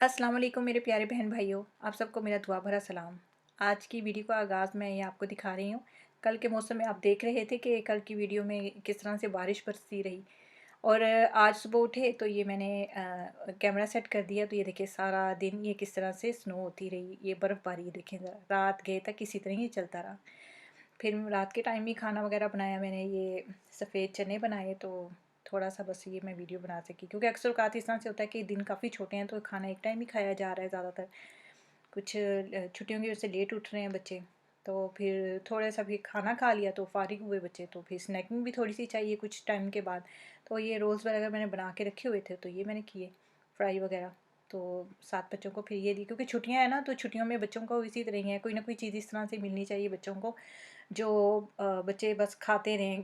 अस्सलाम वालेकुम मेरे प्यारे बहन भाइयों, आप सबको मेरा दुआ भरा सलाम। आज की वीडियो का आगाज़ मैं ये आपको दिखा रही हूँ। कल के मौसम में आप देख रहे थे कि कल की वीडियो में किस तरह से बारिश बरसती रही और आज सुबह उठे तो ये मैंने कैमरा सेट कर दिया तो ये देखिए सारा दिन ये किस तरह से स्नो होती रही, ये बर्फ़बारी ये देखें ज़रा, रात गए तक इसी तरह ही चलता रहा। फिर रात के टाइम ही खाना वगैरह बनाया मैंने, ये सफ़ेद चने बनाए तो थोड़ा-सा बस ये मैं वीडियो बना सकी क्योंकि अक्सर औक़ात इस तरह से होता है कि दिन काफ़ी छोटे हैं तो खाना एक टाइम ही खाया जा रहा है ज़्यादातर। कुछ छुट्टियों की वजह से लेट उठ रहे हैं बच्चे, तो फिर थोड़ा-सा भी खाना खा लिया तो फ़ारिग हुए बच्चे, तो फिर स्नैकिंग भी थोड़ी-सी चाहिए कुछ टाइम के बाद। तो ये रोल्स वगैरह मैंने बना के रखे हुए थे तो ये मैंने किए, फ्राई वगैरह। तो 7 बच्चों को फिर ये दी क्योंकि छुट्टियाँ हैं ना, तो छुट्टियों में बच्चों को इसी तरह ही है, कोई ना कोई चीज़ इस तरह से मिलनी चाहिए बच्चों को जो बच्चे बस खाते रहें।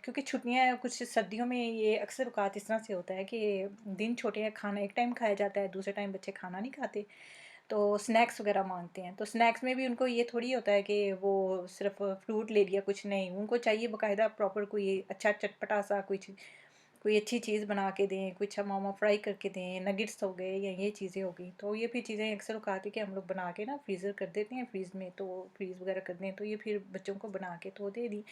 क्योंकि छुट्टियाँ हैं, कुछ सर्दियों में ये अक्सर औक़ात इस तरह से होता है कि दिन छोटे हैं, खाना एक टाइम खाया जाता है, दूसरे टाइम बच्चे खाना नहीं खाते, तो स्नैक्स वग़ैरह माँगते हैं। तो स्नैक्स में भी उनको ये थोड़ी होता है कि वो सिर्फ़ फ्रूट ले लिया, कुछ नहीं, उनको चाहिए बाकायदा प्रॉपर कोई अच्छा चटपटा-सा कुछ, कोई अच्छी चीज़ बना के दें, कुछ मामा फ्राई करके दें, नगेट्स हो गए या ये चीज़ें हो गई। तो ये फिर चीज़ें अक्सर औक़ात है कि हम लोग बना के ना फ्रीज़र कर देते हैं फ्रीज़ में, तो फ्रीज़ वग़ैरह कर दें, तो ये फिर बच्चों को बना के तो दे दी।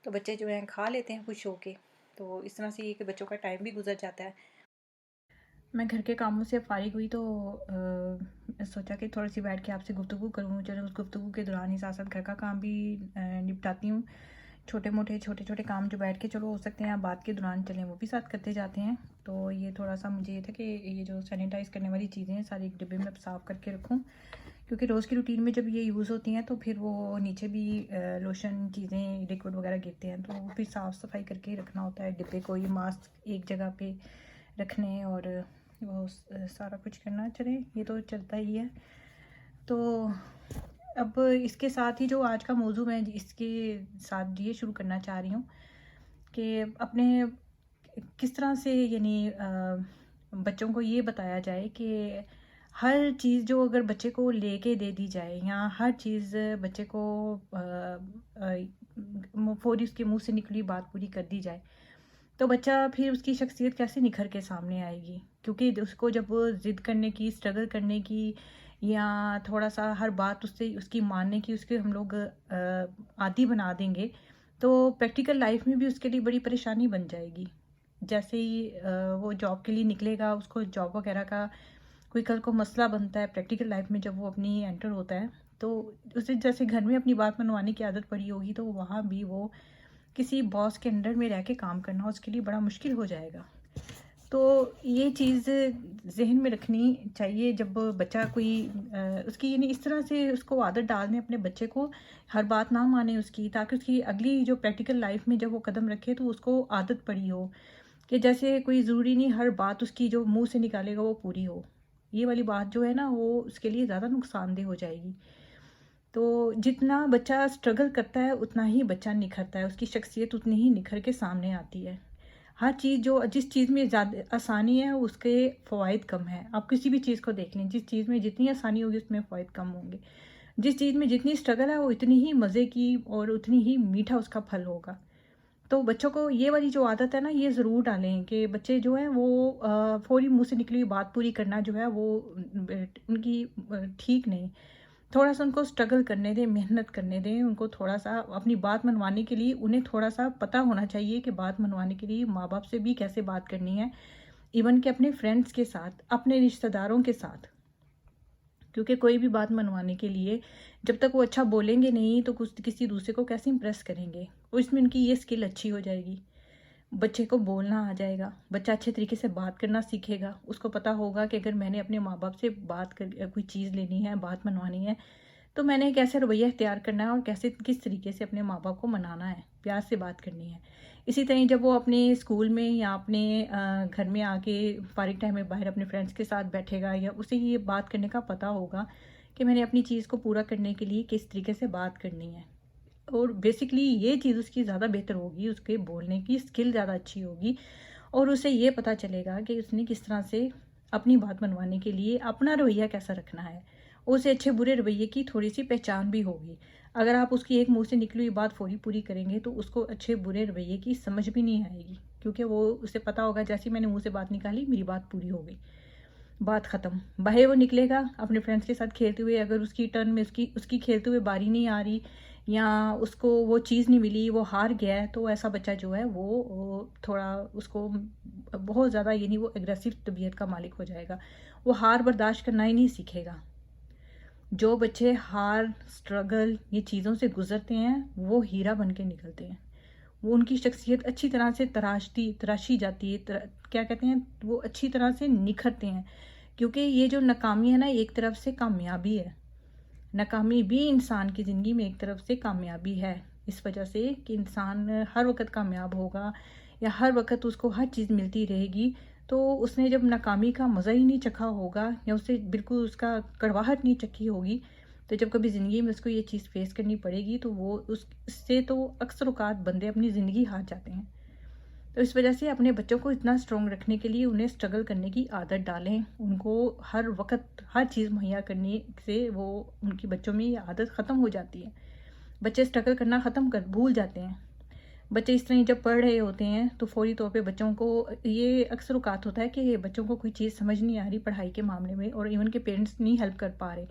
तो बच्चे जो हैं खा लेते हैं खुश होके। तो इस तरह से ये कि बच्चों का टाइम भी गुज़र जाता है। मैं घर के कामों से फ़ारिग हुई तो सोचा कि थोड़ी-सी बैठ के आपसे गुफ्तगू करूँ। चलो उस गुफ्तगू के दौरान ही साथ-साथ घर का काम भी निपटाती हूँ। छोटे-छोटे काम जो बैठ के चलो हो सकते हैं आप बात के दौरान चलें वो भी साथ करते जाते हैं। तो ये थोड़ा-सा मुझे ये था कि ये जो सैनिटाइज़ करने वाली चीज़ें हैं सारी एक डिब्बे में साफ़ करके रखूँ। क्योंकि रोज़ की रूटीन में जब ये यूज़ होती हैं तो फिर वो नीचे भी लोशन चीज़ें लिक्विड वगैरह गिरते हैं तो वो फिर साफ़-सफ़ाई करके ही रखना होता है डिब्बे को। ये मास्क एक जगह पे रखने और वो सारा कुछ करना, चले ये तो चलता ही है। तो अब इसके साथ ही जो आज का मौजू मैं इसके साथ ये शुरू करना चाह रही हूँ कि अपने किस तरह से यानी बच्चों को ये बताया जाए कि हर चीज़ जो अगर बच्चे को लेके दे दी जाए या हर चीज़ बच्चे को फौरी उसके मुंह से निकली बात पूरी कर दी जाए तो बच्चा फिर उसकी शख्सियत कैसे निखर के सामने आएगी। क्योंकि उसको जब वो ज़िद करने की, स्ट्रगल करने की या थोड़ा-सा हर बात उससे उसकी मानने की उसके हम लोग आदी बना देंगे, तो प्रैक्टिकल लाइफ़ में भी उसके लिए बड़ी परेशानी बन जाएगी। जैसे ही वो जॉब के लिए निकलेगा, उसको जॉब वगैरह का कोई कल को मसला बनता है प्रैक्टिकल लाइफ़ में जब वो अपनी एंटर होता है, तो उसे जैसे घर में अपनी बात मनवाने की आदत पड़ी होगी, तो वहाँ भी वो किसी बॉस के अंडर में रह के काम करना उसके लिए बड़ा मुश्किल हो जाएगा। तो ये चीज़ ज़हन में रखनी चाहिए जब बच्चा कोई उसकी यानी इस तरह से उसको आदत डाल दें अपने बच्चे को, हर बात ना माने उसकी, ताकि उसकी अगली जो प्रैक्टिकल लाइफ़ में जब वो कदम रखे तो उसको आदत पड़ी हो कि जैसे कोई ज़रूरी नहीं हर बात उसकी जो मुँह से निकालेगा वो पूरी हो। ये वाली बात जो है ना वो उसके लिए ज़्यादा नुकसानदेह हो जाएगी। तो जितना बच्चा स्ट्रगल करता है उतना ही बच्चा निखरता है, उसकी शख्सियत उतनी ही निखर के सामने आती है। हर चीज़ जो जिस चीज़ में ज़्यादा आसानी है उसके फ़वाइद कम हैं। आप किसी भी चीज़ को देख लें, जिस चीज़ में जितनी आसानी होगी उसमें फ़वाइद कम होंगे। जिस चीज़ में जितनी स्ट्रगल है वो उतनी ही मज़े की और उतनी ही मीठा उसका फल होगा। तो बच्चों को ये वाली जो आदत है ना ये ज़रूर डालें कि बच्चे जो हैं वो फ़ौरी मुँह से निकली हुई बात पूरी करना जो है वो उनकी ठीक नहीं। थोड़ा-सा उनको स्ट्रगल करने दें, मेहनत करने दें, उनको थोड़ा-सा अपनी बात मनवाने के लिए उन्हें थोड़ा-सा पता होना चाहिए कि बात मनवाने के लिए माँ-बाप से भी कैसे बात करनी है, इवन कि अपने फ्रेंड्स के साथ, अपने रिश्तेदारों के साथ। क्योंकि कोई भी बात मनवाने के लिए जब तक वो अच्छा बोलेंगे नहीं तो कुछ किसी दूसरे को कैसे इम्प्रेस करेंगे। और इसमें उनकी ये स्किल अच्छी हो जाएगी। बच्चे को बोलना आ जाएगा, बच्चा अच्छे तरीके से बात करना सीखेगा। उसको पता होगा कि अगर मैंने अपने माँ-बाप से बात कर कोई चीज़ लेनी है, बात मनवानी है, तो मैंने कैसे रवैया इख्तियार करना है और कैसे किस तरीके से अपने माँ-बाप को मनाना है, प्यार से बात करनी है। इसी तरह जब वो अपने स्कूल में या अपने घर में आके फ़ारिग टाइम में बाहर अपने फ्रेंड्स के साथ बैठेगा या उसे ये बात करने का पता होगा कि मैंने अपनी चीज़ को पूरा करने के लिए किस तरीके से बात करनी है। और बेसिकली ये चीज़ उसकी ज़्यादा बेहतर होगी, उसके बोलने की स्किल ज़्यादा अच्छी होगी और उसे ये पता चलेगा कि उसने किस तरह से अपनी बात मनवाने के लिए अपना रवैया कैसा रखना है। उसे अच्छे बुरे रवैये की थोड़ी-सी पहचान भी होगी। अगर आप उसकी एक मुँह से निकली हुई बात फ़ौरी पूरी करेंगे तो उसको अच्छे बुरे रवैये की समझ भी नहीं आएगी, क्योंकि वो उसे पता होगा जैसे ही मैंने मुँह से बात निकाली मेरी बात पूरी हो गई। بات ختم. باہر وہ نکلے گا اپنے فرینڈس کے ساتھ کھیلتے ہوئے, اگر اس کی ٹرن میں اس کی کھیلتے ہوئے باری نہیں آ رہی یا اس کو وہ چیز نہیں ملی, وہ ہار گیا ہے, تو ایسا بچہ جو ہے وہ تھوڑا اس کو بہت زیادہ یعنی وہ اگریسو طبیعت کا مالک ہو جائے گا. وہ ہار برداشت کرنا ہی نہیں سیکھے گا. جو بچے ہار, سٹرگل, یہ چیزوں سے گزرتے ہیں وہ ہیرا بن کے نکلتے ہیں. وہ ان کی شخصیت اچھی طرح سے تراشی جاتی ہے, کیا کہتے ہیں, وہ اچھی طرح سے نکھرتے ہیں. کیونکہ یہ جو ناکامی ہے نا, ایک طرف سے کامیابی ہے. ناکامی بھی انسان کی زندگی میں ایک طرف سے کامیابی ہے, اس وجہ سے کہ انسان ہر وقت کامیاب ہوگا یا ہر وقت اس کو ہر چیز ملتی رہے گی, تو اس نے جب ناکامی کا مزہ ہی نہیں چکھا ہوگا یا اسے بالکل اس کا کڑواہٹ نہیں چکھی ہوگی, تو جب کبھی زندگی میں اس کو یہ چیز فیس کرنی پڑے گی تو وہ اس سے تو اکثر اوقات بندے اپنی زندگی ہار جاتے ہیں. تو اس وجہ سے اپنے بچوں کو اتنا اسٹرانگ رکھنے کے لیے انہیں اسٹرگل کرنے کی عادت ڈالیں. ان کو ہر وقت ہر چیز مہیا کرنے سے وہ ان کی بچوں میں یہ عادت ختم ہو جاتی ہے. بچے اسٹرگل کرنا بھول جاتے ہیں. بچے اس طرح جب پڑھ رہے ہوتے ہیں تو فوری طور پہ بچوں کو یہ اکثر اوقات ہوتا ہے کہ بچوں کو کوئی چیز سمجھ نہیں آ رہی پڑھائی کے معاملے میں, اور ایون کہ پیرنٹس نہیں ہیلپ کر پا رہے,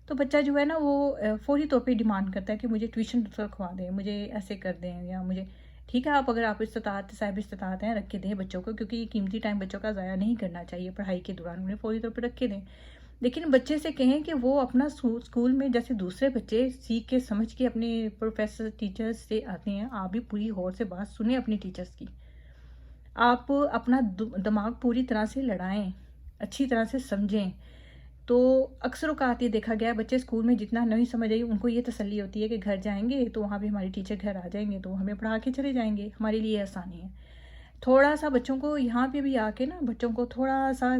تو بچہ جو ہے نا وہ فوری طور پہ ڈیمانڈ کرتا ہے کہ مجھے ٹیوشن رکھوا دیں, مجھے ایسے کر دیں, یا مجھے ٹھیک ہے اگر آپ صاحب استطاعت ہیں رکھ کے دیں بچوں کو, کیونکہ یہ قیمتی ٹائم بچوں کا ضائع نہیں کرنا چاہیے پڑھائی کے دوران, انہیں فوری طور پہ رکھ کے دیں. لیکن بچے سے کہیں کہ وہ اپنا اسکول میں جیسے دوسرے بچے سیکھ کے سمجھ کے اپنے پروفیسر ٹیچرز سے آتے ہیں, آپ بھی پوری غور سے بات سنیں اپنے ٹیچرز کی. آپ اپنا دماغ پوری طرح سے لڑائیں, اچھی طرح سے سمجھیں. تو اکثر اوقات یہ دیکھا گیا ہے بچے اسکول میں جتنا نہیں سمجھ آئی ان کو یہ تسلی ہوتی ہے کہ گھر جائیں گے تو وہاں بھی ہمارے ٹیچر گھر آ جائیں گے تو ہمیں پڑھا کے چلے جائیں گے, ہمارے لیے آسانی ہے. تھوڑا سا بچوں کو یہاں پہ بھی آ کے نا بچوں کو تھوڑا سا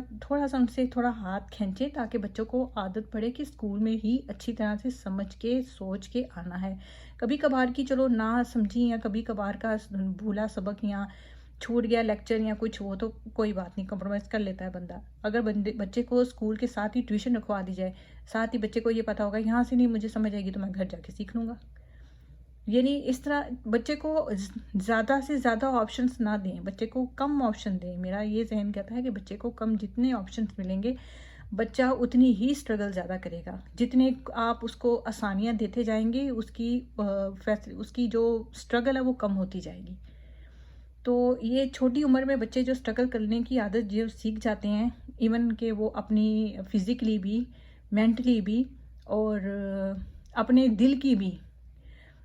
ان سے تھوڑا ہاتھ کھینچے, تاکہ بچوں کو عادت پڑے کہ اسکول میں ہی اچھی طرح سے سمجھ کے سوچ کے آنا ہے. کبھی کبھار کی چلو نہ سمجھی یا کبھی کبھار کا بھولا سبق یا چھوٹ گیا لیکچر یا کچھ, وہ تو کوئی بات نہیں, کمپرومائز کر لیتا ہے بندہ. اگر بچے کو اسکول کے ساتھ ہی ٹیوشن رکھوا دی جائے, ساتھ ہی بچے کو یہ پتا ہوگا یہاں سے نہیں مجھے سمجھ آئے گی تو میں گھر جا کے سیکھ لوں گا. یعنی اس طرح بچے کو زیادہ سے زیادہ آپشنس نہ دیں, بچے کو کم آپشن دیں. میرا یہ ذہن کہتا ہے کہ بچے کو کم جتنے آپشنس ملیں گے بچہ اتنی ہی اسٹرگل زیادہ کرے گا. جتنے آپ اس کو آسانیاں دیتے جائیں گے اس کی جو اسٹرگل ہے وہ کم ہوتی جائے گی. تو یہ چھوٹی عمر میں بچے جو اسٹرگل کرنے کی عادت جو سیکھ جاتے ہیں, ایون کہ وہ اپنی فزیکلی بھی, مینٹلی بھی, اور اپنے دل کی بھی,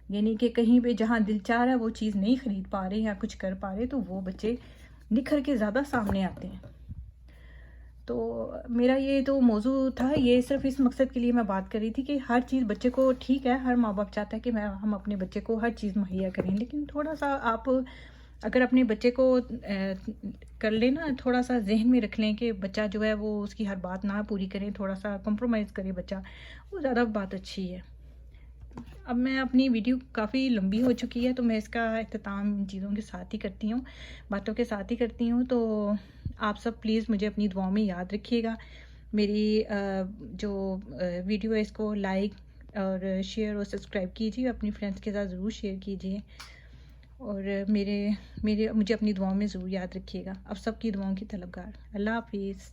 یعنی کہ کہیں پہ جہاں دل چاہ رہا ہے وہ چیز نہیں خرید پا رہے یا کچھ کر پا رہے, تو وہ بچے نکھر کے زیادہ سامنے آتے ہیں. تو میرا یہ تو موضوع تھا, یہ صرف اس مقصد کے لیے میں بات کر رہی تھی کہ ہر چیز بچے کو, ٹھیک ہے ہر ماں باپ چاہتا ہے کہ ہم اپنے بچے کو ہر چیز مہیا کریں, لیکن تھوڑا سا آپ اگر اپنے بچے کو کر لیں نا, تھوڑا سا ذہن میں رکھ لیں کہ بچہ جو ہے وہ اس کی ہر بات نہ پوری کریں, تھوڑا سا کمپرومائز کرے بچہ, وہ زیادہ بات اچھی ہے. اب میں اپنی ویڈیو کافی لمبی ہو چکی ہے تو میں اس کا اختتام ان چیزوں کے ساتھ ہی کرتی ہوں, باتوں کے ساتھ ہی کرتی ہوں. تو آپ سب پلیز مجھے اپنی دعاؤں میں یاد رکھیے گا. میری جو ویڈیو ہے اس کو لائک اور شیئر اور سبسکرائب کیجیے, اپنی فرینڈس کے ساتھ ضرور شیئر کیجیے, اور مجھے اپنی دعاؤں میں ضرور یاد رکھیے گا. اب سب کی دعاؤں کی طلبگار. اللہ حافظ.